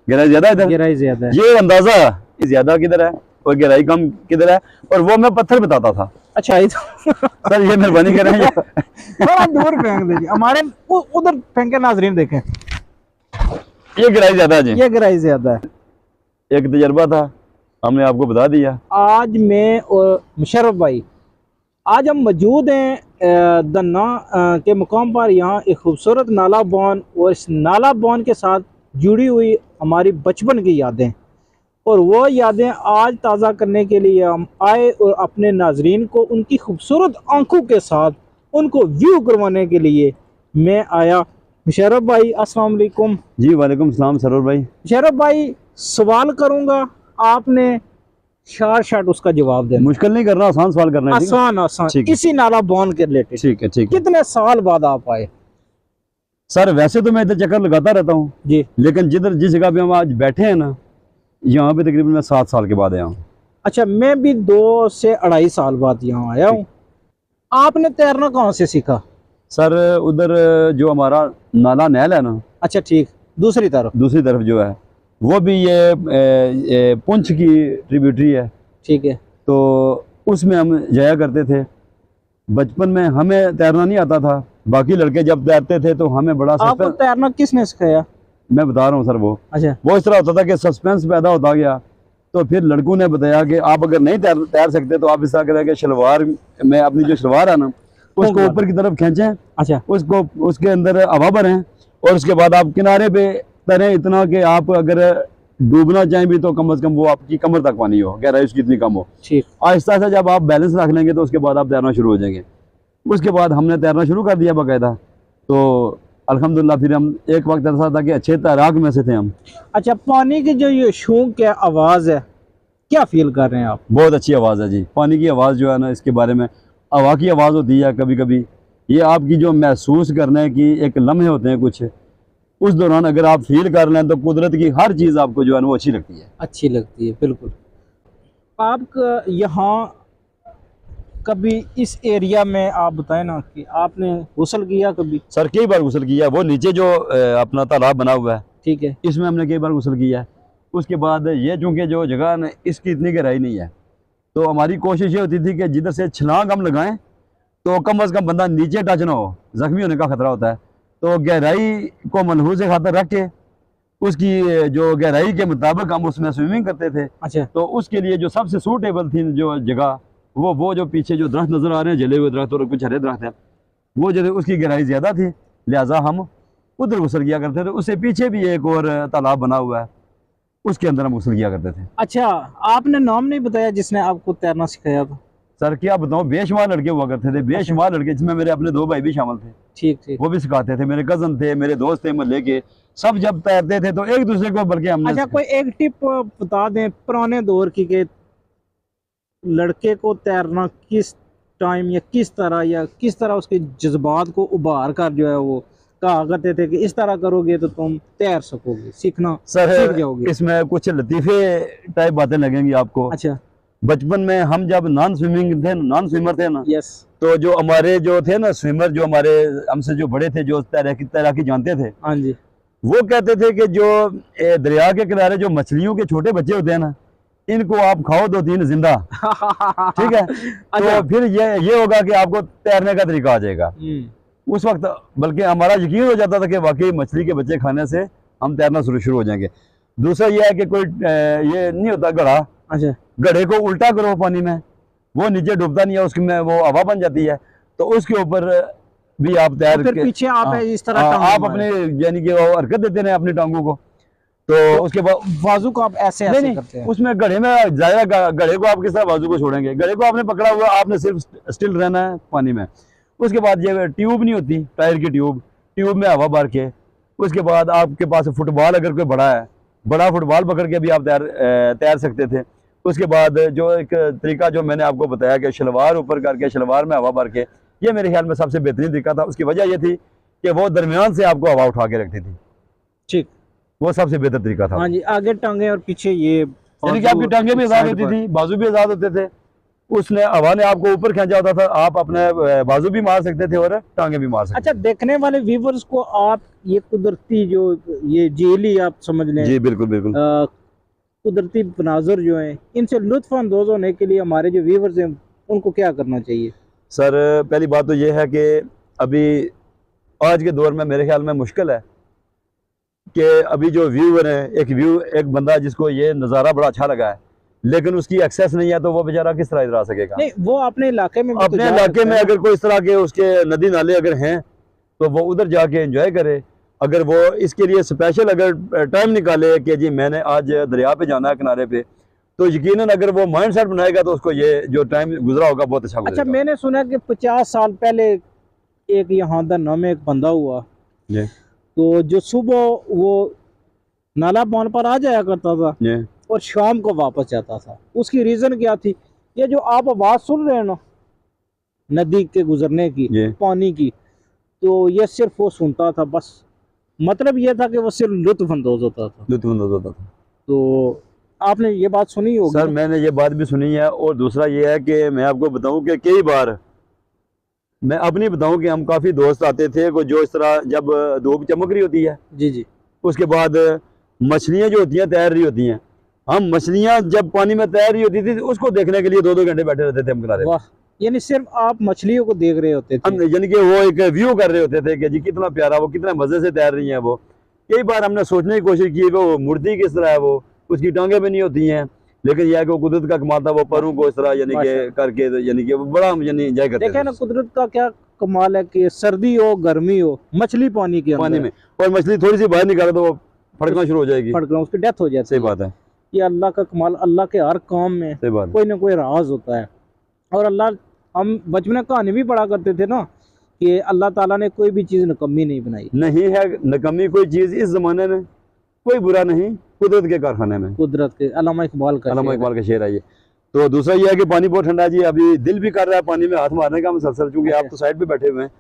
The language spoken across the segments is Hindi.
गहराई ज्यादा है इधर, गहराई ज्यादा है। ये अंदाजा ज्यादा किधर है और गहराई कम किधर है, और वो मैं पत्थर बताता था। अच्छा ये तो सर ये मेहरबानी करें थोड़ा दूर फेंक दीजिए, हमारे उधर फेंके, नाजरीन देखें, ये गहराई ज्यादा है जी। ये गहराई ज्यादा है। एक तजर्बा था, हमने आपको बता दिया। आज मैं और मुशर्रफ भाई, आज हम मौजूद हैं दन्ना के मुकाम पर। यहाँ एक खूबसूरत नाला बॉन, और इस नाला बॉन के साथ जुड़ी हुई हमारी बचपन की यादें, और वो यादें आज ताज़ा करने के लिए हम आए, और अपने नाजरीन को उनकी खूबसूरत आंखों के साथ उनको व्यू करवाने के लिए मैं आया। मुशर्रफ भाई अस्सलाम वालेकुम। जी वालेकुम सलाम सरोर भाई। मुशर्रफ भाई, सवाल करूँगा, आपने शार्ट उसका जवाब देना। मुश्किल नहीं करना, आसान सवाल करना है। ठीक है? आसान आसान, ठीक है। इसी नाला बॉन के रिलेटेड। ठीक है ठीक है। कितने साल बाद आप आए? सर वैसे तो मैं इधर चक्कर लगाता रहता हूँ जी। लेकिन जिस जगह पे हम आज बैठे हैं ना, यहाँ पे तकरीबन मैं 7 साल के बाद आया हूँ। अच्छा, मैं भी 2 से 2.5 साल बाद यहाँ आया हूँ। आपने तैरना कहाँ से सीखा? सर उधर जो हमारा नाला नहल है ना, अच्छा ठीक, दूसरी दूसरी तरफ जो है वो भी ये पुंछ की ट्रिब्यूटरी है। ठीक है। तो उसमें हम जाया करते थे। बचपन में हमें तैरना नहीं आता था, बाकी लड़के जब तैरते थे तो हमें बड़ा आपको तैरना किसने सिखाया? मैं बता रहा हूँ सर, अच्छा। वो इस तरह होता था कि सस्पेंस पैदा होता गया। तो फिर लड़कों ने बताया कि आप अगर नहीं तैर सकते तो आप इस तरह करें कि शलवार में अपनी जो शलवार है ना उसको ऊपर की तरफ खींचें। अच्छा। उसको उसके अंदर हवा भरें और उसके बाद आप किनारे पे तैरें, इतना कि आप अगर डूबना चाहें भी तो कम से कम वो आपकी कमर तक पानी हो, गहराई उसकी इतनी कम हो। ठीक। आहिस्ता से जब आप बैलेंस रख लेंगे तो उसके बाद आप तैरना शुरू हो जाएंगे। उसके बाद हमने तैरना शुरू कर दिया बाकायदा। तो अल्हम्दुलिल्लाह फिर हम एक वक्त ऐसा था कि अच्छे तैराक में से थे हम। अच्छा, पानी की जो ये शूंक है, आवाज़ है, क्या फील कर रहे हैं आप? बहुत अच्छी आवाज़ है जी। पानी की आवाज़ जो है ना, इसके बारे में हवा की आवाज़ होती है कभी कभी, ये आपकी जो महसूस करने की एक लम्हे होते हैं कुछ, उस दौरान अगर आप फील कर लें तो कुदरत की हर चीज़ आपको जो है ना वो अच्छी लगती है। अच्छी लगती है, बिल्कुल। आपका यहाँ कभी इस एरिया में आप बताएं ना कि आपने गुस्ल किया कभी? सर कई बार गुस्ल किया है। वो नीचे जो अपना तालाब बना हुआ है, ठीक है, इसमें हमने कई बार गुस्ल किया है। उसके बाद ये चूँकि जो जगह है ना इसकी इतनी गहराई नहीं है, तो हमारी कोशिश ये होती थी कि जिधर से छलांग हम लगाएं तो कम से कम बंदा नीचे टच ना हो, ज़ख्मी होने का खतरा होता है। तो गहराई को मनहूस खातर रख के उसकी जो गहराई के मुताबिक हम उसमें स्विमिंग करते थे। अच्छा। तो उसके लिए जो सबसे सूटेबल थी जो जगह, वो जो पीछे जो दरख्त नज़र आ रहे हैं, जले हुए दरख्त और कुछ हरे दरख्त हैं, वो जो उसकी गहराई ज़्यादा थी, लिहाजा हम उधर गुस्ल किया करते थे। उससे पीछे भी एक और तालाब बना हुआ है, उसके अंदर हम गुस्ल किया करते थे। अच्छा, आपने नाम नहीं बताया जिसने आपको तैरना सिखाया था? सर क्या बताऊँ, बेशुमार लड़के हुआ करते थे, बेशुमार लड़के, जिसमें मेरे अपने 2 भाई भी शामिल थे। ठीक ठीक। वो भी सिखाते थे, मेरे कज़न थे, मेरे दोस्त थे मोहल्ले के, सब जब तैरते थे तो एक दूसरे को बल्कि हमने अच्छा, कोई एक टिप बता दें पुराने दौर की, कि लड़के को तैरना किस टाइम या किस तरह उसके जज्बात को उभार कर जो है वो कहा करते थे कि इस तरह करोगे तो तुम तैर सकोगे, सीख जाओगे। इसमें कुछ लतीफ़े टाइप बातें लगेंगी आपको। अच्छा। बचपन में हम जब नॉन स्विमर थे ना, यस। तो जो हमारे जो थे ना स्विमर, जो हमारे हमसे जो बड़े थे, जो तैराकी जानते थे, हाँ जी, वो कहते थे कि जो दरिया के किनारे जो मछलियों के छोटे बच्चे होते हैं ना, इनको आप खाओ 2-3 जिंदा, ठीक है। अच्छा। तो फिर ये होगा कि आपको तैरने का तरीका आ जाएगा। उस वक्त बल्कि हमारा यकीन हो जाता था कि वाकई मछली के बच्चे खाने से हम तैरना शुरू हो जाएंगे। दूसरा ये है कि कोई ये नहीं होता घड़ा। अच्छा। घड़े को उल्टा करो पानी में, वो नीचे डूबता नहीं है, उसमें वो हवा बन जाती है, तो उसके ऊपर भी आप तैर फिर पीछे आप इस तरह आप अपने यानी कि वो हरकत देते हैं अपनी टांगों को। तो उसके बाद बाजू को आप ऐसे करते हैं। उसमें घड़े में जाएगा, घड़े को आप किस तरह बाजू को छोड़ेंगे, घड़े को आपने पकड़ा हुआ, आपने सिर्फ स्टिल रहना है पानी में। उसके बाद ये ट्यूब नहीं होती, टायर की ट्यूब में हवा भर के, उसके बाद आपके पास फुटबॉल अगर कोई बड़ा है, बड़ा फुटबॉल पकड़ के भी आप तैर सकते थे। उसके बाद जो एक तरीका जो मैंने आपको बताया कि शलवार ऊपर करके शलवार में हवा भर के, ये मेरे ख्याल में सबसे बेहतरीन तरीका था। उसकी वजह ये थी कि वो दरमियान से आपको हवा उठा के रखती थी। ठीक, वो सबसे बेहतर तरीका था। हाँ जी, आगे टांगे और पीछे ये, यानी कि आपकी टांगे भी आज़ाद होती थी, बाजू भी आज़ाद होते थे। उसने हवा ने आपको ऊपर खींचा होता था, आप अपने बाजू भी मार सकते थे और टांगे भी मार सकते अच्छा, देखने वाले व्यूवर्स को आप ये कुदरती जो ये झील आप समझ लें, जी बिल्कुल बिल्कुल। कुदरती मनाजर जो हैं, इनसे लुत्फ अंदोज होने के लिए हमारे जो व्यूवर्स हैं उनको क्या करना चाहिए? सर पहली बात तो ये है कि अभी आज के दौर में मेरे ख्याल में मुश्किल है कि अभी जो व्यूअर है, एक बंदा जिसको ये नज़ारा बड़ा अच्छा लगा है लेकिन उसकी एक्सेस नहीं है, तो वो बेचारा किस तरह इधर आ सकेगा? नहीं, वो अपने इलाके में भी तो अपने जा इलाके सकता में है। अगर कोई इस तरह के उसके नदी नाले अगर हैं तो वो उधर जाके एंजॉय करे। अगर वो इसके लिए स्पेशल अगर टाइम निकाले कि जी मैंने आज दरिया पे जाना है किनारे पे, तो यकीनन अगर वो माइंड सेट बनाएगा तो उसको ये जो टाइम गुजरा होगा बहुत अच्छा अच्छा, गुजरेगा। मैंने सुना कि 50 साल पहले एक यहाँ धन्ना में एक बंदा हुआ, जी तो जो सुबह वो नाला बांध पर आ जाया करता था जी और शाम को वापस जाता था। उसकी रीजन क्या थी? ये जो आप आवाज सुन रहे हैं ना नदी के गुजरने की, जी पानी की, तो ये सिर्फ वो सुनता था, बस मतलब ये था कि वो सिर्फ लुत्फ अंदोज होता था। लुत्फानंदोज होता था। तो आपने ये बात सुनी होगी सर ना? मैंने ये बात भी सुनी है, और दूसरा ये है कि मैं आपको बताऊं कि कई बार मैं अपनी बताऊं कि हम काफ़ी दोस्त आते थे को जो इस तरह जब धूप चमक रही होती है जी जी। उसके बाद मछलियां जो होती हैं तैर रही होती हैं, हम मछलियां जब पानी में तैर रही होती थी उसको देखने के लिए 2-2 घंटे बैठे रहते थे हम किनारे पे। वाह, यानी सिर्फ आप मछलियों को देख रहे होते थे? हम यानी कि वो एक व्यू कर रहे होते थे कि जी कितना प्यारा, वो कितना मजे से तैर रही हैं वो। कई बार हमने सोचने की कोशिश की कि वो मुड़ती किस तरह है, वो उसकी टांगे भी नहीं होती हैं, लेकिन यह है कि वो कुदरत का कमाल था, वो परों को इस तरह यानी कि करके यानी कि वो बड़ा हम यानी एंजॉय करते देखे थे ना कुदरत का क्या कमाल है कि सर्दी हो गर्मी हो मछली पानी के पानी अंदर में, और मछली थोड़ी सी बाहर निकाले तो वो फड़कना शुरू हो जाएगी। फट गया, उसकी डेथ हो जाती सही है। बात है, ये अल्लाह का कमाल, अल्लाह के हर काम में सही बात है। कोई ना कोई राज होता है। और अल्लाह, हम बचपन में कहानी भी पढ़ा करते थे ना कि अल्लाह ताला ने कोई भी चीज़ निकम्मी नहीं बनाई। नहीं है नकमी कोई चीज़ इस ज़माने में, कोई बुरा नहीं कुदरत के कारखाने में। कुदरत के अल्लामा इकबाल का अल्लामा शेर है। इकबाल का शेर है ये। तो दूसरा ये है कि पानी बहुत ठंडा है जी, अभी दिल भी कर रहा है पानी में हाथ मारने का मुसलसल, क्योंकि आप तो साइड पे बैठे हुए हैं।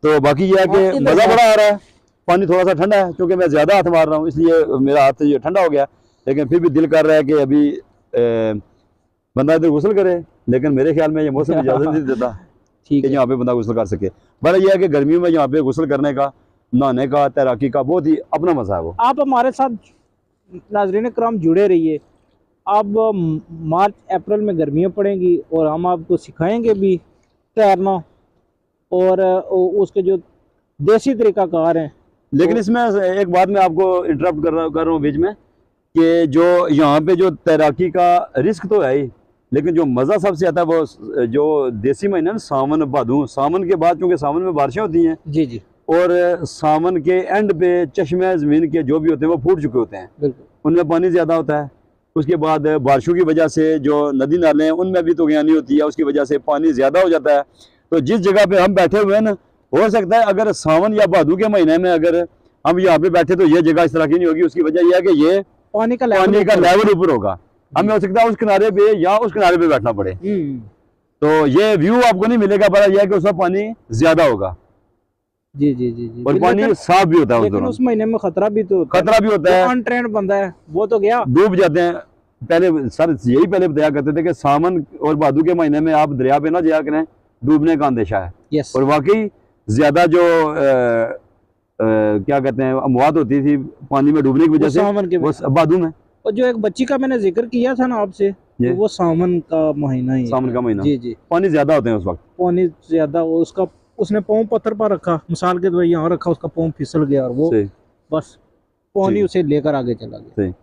तो बाकी ये है हाँ, कि इधर मज़ा से- बड़ा आ रहा है, पानी थोड़ा सा ठंडा है क्योंकि मैं ज़्यादा हाथ मार रहा हूँ इसलिए मेरा हाथ ये ठंडा हो गया, लेकिन फिर भी दिल कर रहा है कि अभी बंदा इधर गुस्ल करे, लेकिन मेरे ख्याल में ये मौसम इजाज़त नहीं देता ठीक कि है। यहाँ पे बंदा गुस्ल कर सके। बड़ा ये है कि गर्मियों में यहाँ पे गुस्ल करने का, नहाने का, तैराकी का बहुत ही अपना मज़ा है वो। आप हमारे साथ नाज़रीन कराम जुड़े रहिए। अब मार्च अप्रैल में गर्मियाँ पड़ेंगी और हम आपको सिखाएंगे भी तैरना, और उसके जो देसी तरीक़ाकार हैं। लेकिन इसमें एक बात मैं आपको इंटरप्ट कर रहा हूँ बीच में, कि जो यहाँ पे जो तैराकी का रिस्क तो है ही, लेकिन जो मज़ा सबसे आता है वो जो देसी महीना ना, सावन भादों, सावन के बाद, क्योंकि सावन में बारिशें होती हैं जी जी और सावन के एंड पे चश्मे ज़मीन के जो भी होते हैं वो फूट चुके होते हैं, बिल्कुल। उनमें पानी ज़्यादा होता है। उसके बाद बारिशों की वजह से जो नदी नाले हैं उनमें भी तुगयानी होती है, उसकी वजह से पानी ज़्यादा हो जाता है। तो जिस जगह पे हम बैठे हुए हैं ना, हो सकता है अगर सावन या भादों के महीने में अगर हम यहाँ पे बैठे तो ये जगह इस तरह की नहीं होगी। उसकी वजह यह है कि ये पानी का लेवल ऊपर होगा, हमें हो सकता है उस किनारे पे या उस किनारे पे बैठना पड़े, तो ये व्यू आपको नहीं मिलेगा, पर यह है कि उसमें पानी ज्यादा होगा जी जी जी जी। और पानी साफ भी होता है उस लेकिन दौरान। उस महीने में खतरा भी तो होता है। खतरा भी होता है, अनट्रेंड बंदा है वो तो गया, डूब जाते हैं। पहले सर यही पहले बताया करते थे कि सावन और भादों के महीने में आप दरिया पे ना जाया करें, डूबने का अंदेशा है। यस। और वाकई ज्यादा जो क्या कहते हैं अमवात होती थी पानी में डूबने की वजह से, सावन के वो भादों में। और जो एक बच्ची का मैंने जिक्र किया था ना आपसे, जी। तो वो सावन का महीना ही है। सावन का महीना, जी जी। पानी ज्यादा होते हैं उस वक्त। पानी ज्यादा, उसका उसने पाँव पत्थर पर रखा, मिसाल के तौर यहाँ रखा, उसका पाँव फिसल गया और वो सही बस पानी ठीक। उसे लेकर आगे चला गया। सही।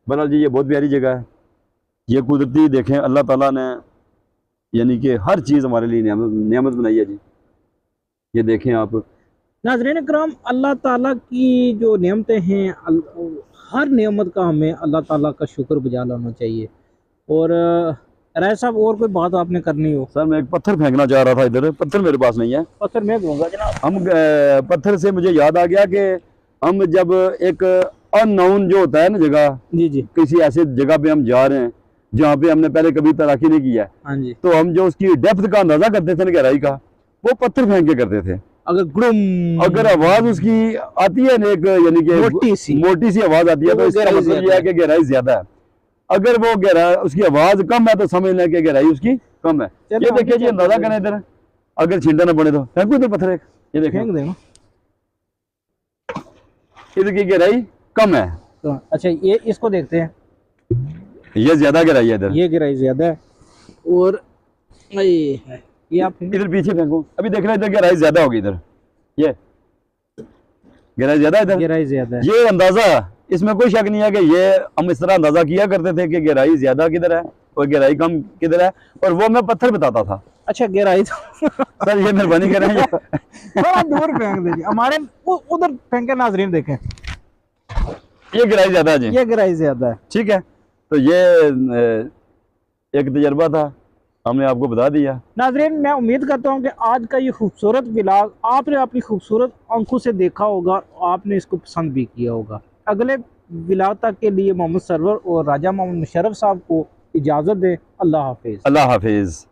बहरहाल जी ये बहुत प्यारी जगह है, ये कुदरती देखें अल्लाह ताला ने यानी कि हर चीज़ हमारे लिए नियामत बनाई है जी। ये देखें आप। नाज़रीन करम, अल्लाह ताला की जो नेमतें हैं, हर नेमत का हमें अल्लाह ताला का शुक्र बजा लाना चाहिए। और राय साहब, और कोई बात आपने करनी हो? सर मैं एक पत्थर फेंकना चाह रहा था, इधर पत्थर मेरे पास नहीं है। पत्थर मैं दूंगा जनाब। हम पत्थर से मुझे याद आ गया कि हम जब एक अननोन जो होता है ना जगह, जी जी। किसी ऐसे जगह पे हम जा रहे हैं जहाँ पे हमने पहले कभी तैराकी नहीं किया है, हाँ जी। तो हम जो उसकी डेप्थ का अंदाजा करते थे ना गहराई का, वो पत्थर फेंक के करते थे। अगर गुड़ुम अगर आवाज उसकी आती है ना एक यानी कि मोटी सी आवाज आती है, तो तो इसका गहराई मतलब ये है कि गहराई ज्यादा है। अगर वो गहरा उसकी आवाज कम है तो समझ लें कि गहराई उसकी कम है। चलो, ये देखिए जी, आगे अंदाजा चलते करें इधर, अगर छींटा ना पड़े तो फेंको इधर पत्थर एक, ये देखें फेंक देना। इधर की गहराई कम है, तो अच्छा ये इसको देखते हैं, ये ज्यादा गहराई है इधर। ये गहराई ज्यादा है और ये आप इधर पीछे फेंको, अभी देख रहे हैं इधर गहराई ज्यादा होगी, इधर ये गहराई ज्यादा है इधर। गहराई ज्यादा है। ये अंदाजा, इसमें कोई शक नहीं है कि ये हम इस तरह अंदाजा किया करते थे कि गहराई ज्यादा किधर है और गहराई कम किधर है, और वो मैं पत्थर बताता था। अच्छा गहराई तो सर ये मेहरबानी करें ये थोड़ा दूर फेंक दीजिए, हमारे उधर फेंके, नाजरीन देखें गहराई ज्यादा है जी, ये गहराई ज्यादा है। ठीक है। तो ये एक तजर्बा था, हमने आपको बता दिया। नाजरीन मैं उम्मीद करता हूँ कि आज का ये खूबसूरत व्लॉग आपने अपनी खूबसूरत आंखों से देखा होगा, आपने इसको पसंद भी किया होगा। अगले व्लॉग तक के लिए मोहम्मद सरवर और राजा मोहम्मद मुशर्रफ साहब को इजाज़त दें। अल्लाह हाफिज़। अल्लाह हाफिज़।